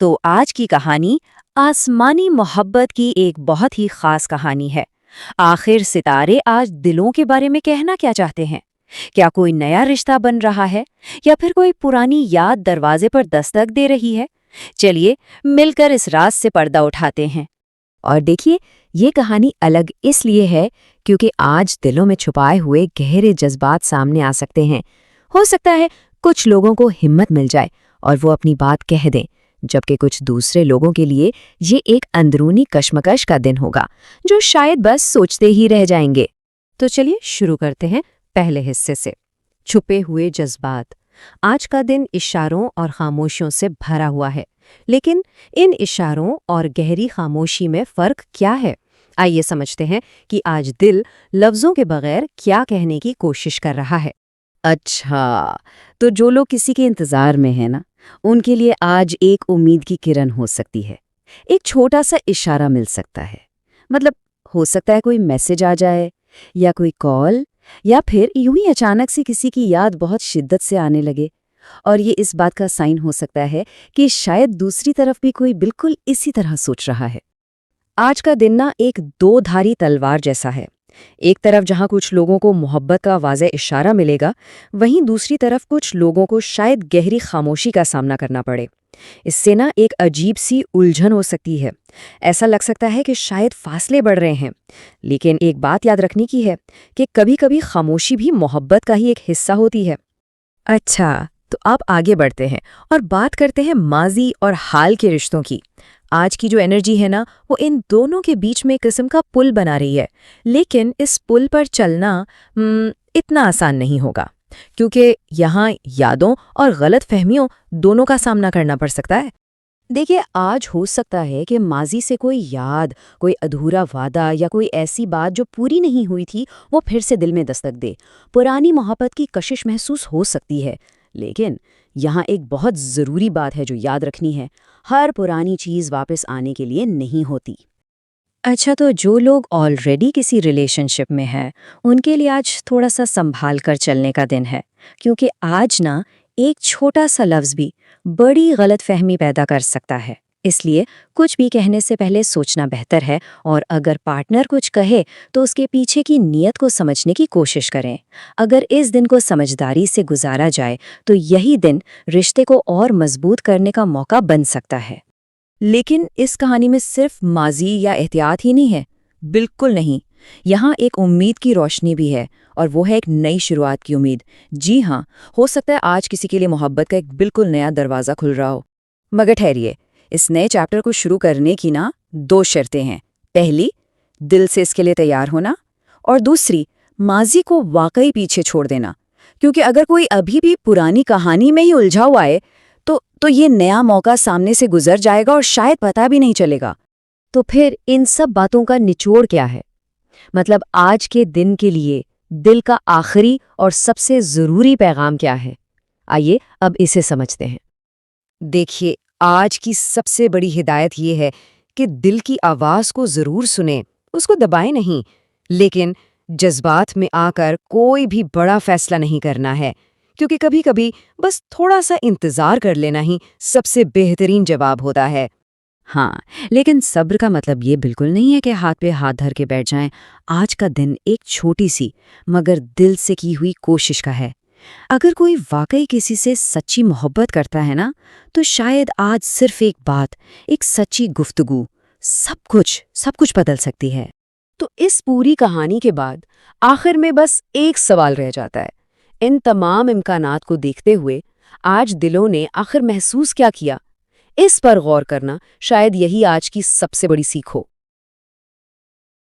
تو آج کی کہانی آسمانی محبت کی ایک بہت ہی خاص کہانی ہے۔ آخر ستارے آج دلوں کے بارے میں کہنا کیا چاہتے ہیں؟ کیا کوئی نیا رشتہ بن رہا ہے یا پھر کوئی پرانی یاد دروازے پر دستک دے رہی ہے؟ چلیے مل کر اس راز سے پردہ اٹھاتے ہیں۔ اور دیکھیے، یہ کہانی الگ اس لیے ہے کیونکہ آج دلوں میں چھپائے ہوئے گہرے جذبات سامنے آ سکتے ہیں۔ ہو سکتا ہے کچھ لوگوں کو ہمت مل جائے اور وہ اپنی بات کہہ دیں، جبکہ کچھ دوسرے لوگوں کے لیے یہ ایک اندرونی کشمکش کا دن ہوگا جو شاید بس سوچتے ہی رہ جائیں گے۔ تو چلیے شروع کرتے ہیں پہلے حصے سے، چھپے ہوئے جذبات۔ آج کا دن اشاروں اور خاموشیوں سے بھرا ہوا ہے، لیکن ان اشاروں اور گہری خاموشی میں فرق کیا ہے؟ آئیے سمجھتے ہیں کہ آج دل لفظوں کے بغیر کیا کہنے کی کوشش کر رہا ہے۔ اچھا، تو جو لوگ کسی کے انتظار میں ہیں نا، ان کے لیے آج ایک امید کی کرن ہو سکتی ہے۔ ایک چھوٹا سا اشارہ مل سکتا ہے، مطلب ہو سکتا ہے کوئی میسج آ جائے یا کوئی کال، یا پھر یوں ہی اچانک سے کسی کی یاد بہت شدت سے آنے لگے، اور یہ اس بات کا سائن ہو سکتا ہے کہ شاید دوسری طرف بھی کوئی بالکل اسی طرح سوچ رہا ہے۔ آج کا دن نا ایک دو دھاری تلوار جیسا ہے۔ ایک طرف جہاں کچھ لوگوں کو محبت کا واضح اشارہ ملے گا، وہیں دوسری طرف کچھ لوگوں کو شاید گہری خاموشی کا سامنا کرنا پڑے۔ اس سے نا ایک عجیب سی الجھن ہو سکتی ہے۔ ایسا لگ سکتا ہے کہ شاید فاصلے بڑھ رہے ہیں، لیکن ایک بات یاد رکھنے کی ہے کہ کبھی کبھی خاموشی بھی محبت کا ہی ایک حصہ ہوتی ہے۔ اچھا، تو آپ آگے بڑھتے ہیں اور بات کرتے ہیں ماضی اور حال کے رشتوں کی۔ آج کی جو انرجی ہے نا، وہ ان دونوں کے بیچ میں ایک قسم کا پل بنا رہی ہے، لیکن اس پل پر چلنا اتنا آسان نہیں ہوگا، کیونکہ یہاں یادوں اور غلط فہمیوں دونوں کا سامنا کرنا پڑ سکتا ہے۔ دیکھیے، آج ہو سکتا ہے کہ ماضی سے کوئی یاد، کوئی ادھورا وعدہ یا کوئی ایسی بات جو پوری نہیں ہوئی تھی وہ پھر سے دل میں دستک دے۔ پرانی محبت کی کشش محسوس ہو سکتی ہے، لیکن یہاں ایک بہت ضروری بات ہے جو یاد رکھنی ہے: ہر پرانی چیز واپس آنے کے لیے نہیں ہوتی۔ اچھا، تو جو لوگ آلریڈی کسی ریلیشن شپ میں ہیں، ان کے لیے آج تھوڑا سا سنبھال کر چلنے کا دن ہے، کیونکہ آج نا ایک چھوٹا سا لفظ بھی بڑی غلط فہمی پیدا کر سکتا ہے۔ اس لیے کچھ بھی کہنے سے پہلے سوچنا بہتر ہے، اور اگر پارٹنر کچھ کہے تو اس کے پیچھے کی نیت کو سمجھنے کی کوشش کریں۔ اگر اس دن کو سمجھداری سے گزارا جائے تو یہی دن رشتے کو اور مضبوط کرنے کا موقع بن سکتا ہے۔ لیکن اس کہانی میں صرف ماضی یا احتیاط ہی نہیں ہے، بالکل نہیں۔ یہاں ایک امید کی روشنی بھی ہے، اور وہ ہے ایک نئی شروعات کی امید۔ جی ہاں، ہو سکتا ہے آج کسی کے لیے محبت کا ایک بالکل نیا دروازہ کھل رہا ہو۔ مگر ٹھہریے، اس نئے چیپٹر کو شروع کرنے کی نا دو شرطیں ہیں۔ پہلی، دل سے اس کے لیے تیار ہونا، اور دوسری، ماضی کو واقعی پیچھے چھوڑ دینا، کیونکہ اگر کوئی ابھی بھی پرانی کہانی میں ہی الجھا ہوا ہے تو یہ نیا موقع سامنے سے گزر جائے گا اور شاید پتہ بھی نہیں چلے گا۔ تو پھر ان سب باتوں کا نچوڑ کیا ہے؟ مطلب آج کے دن کے لیے دل کا آخری اور سب سے ضروری پیغام کیا ہے؟ آئیے اب اسے سمجھتے ہیں۔ دیکھیے، آج کی سب سے بڑی ہدایت یہ ہے کہ دل کی آواز کو ضرور سنیں، اس کو دبائیں نہیں، لیکن جذبات میں آ کر کوئی بھی بڑا فیصلہ نہیں کرنا ہے، کیونکہ کبھی کبھی بس تھوڑا سا انتظار کر لینا ہی سب سے بہترین جواب ہوتا ہے۔ ہاں، لیکن صبر کا مطلب یہ بالکل نہیں ہے کہ ہاتھ پہ ہاتھ دھر کے بیٹھ جائیں۔ آج کا دن ایک چھوٹی سی مگر دل سے کی ہوئی کوشش کا ہے۔ اگر کوئی واقعی کسی سے سچی محبت کرتا ہے نا، تو شاید آج صرف ایک بات، ایک سچی گفتگو سب کچھ بدل سکتی ہے۔ تو اس پوری کہانی کے بعد آخر میں بس ایک سوال رہ جاتا ہے۔ ان تمام امکانات کو دیکھتے ہوئے آج دلوں نے آخر محسوس کیا کیا؟ اس پر غور کرنا شاید یہی آج کی سب سے بڑی سیکھ ہو۔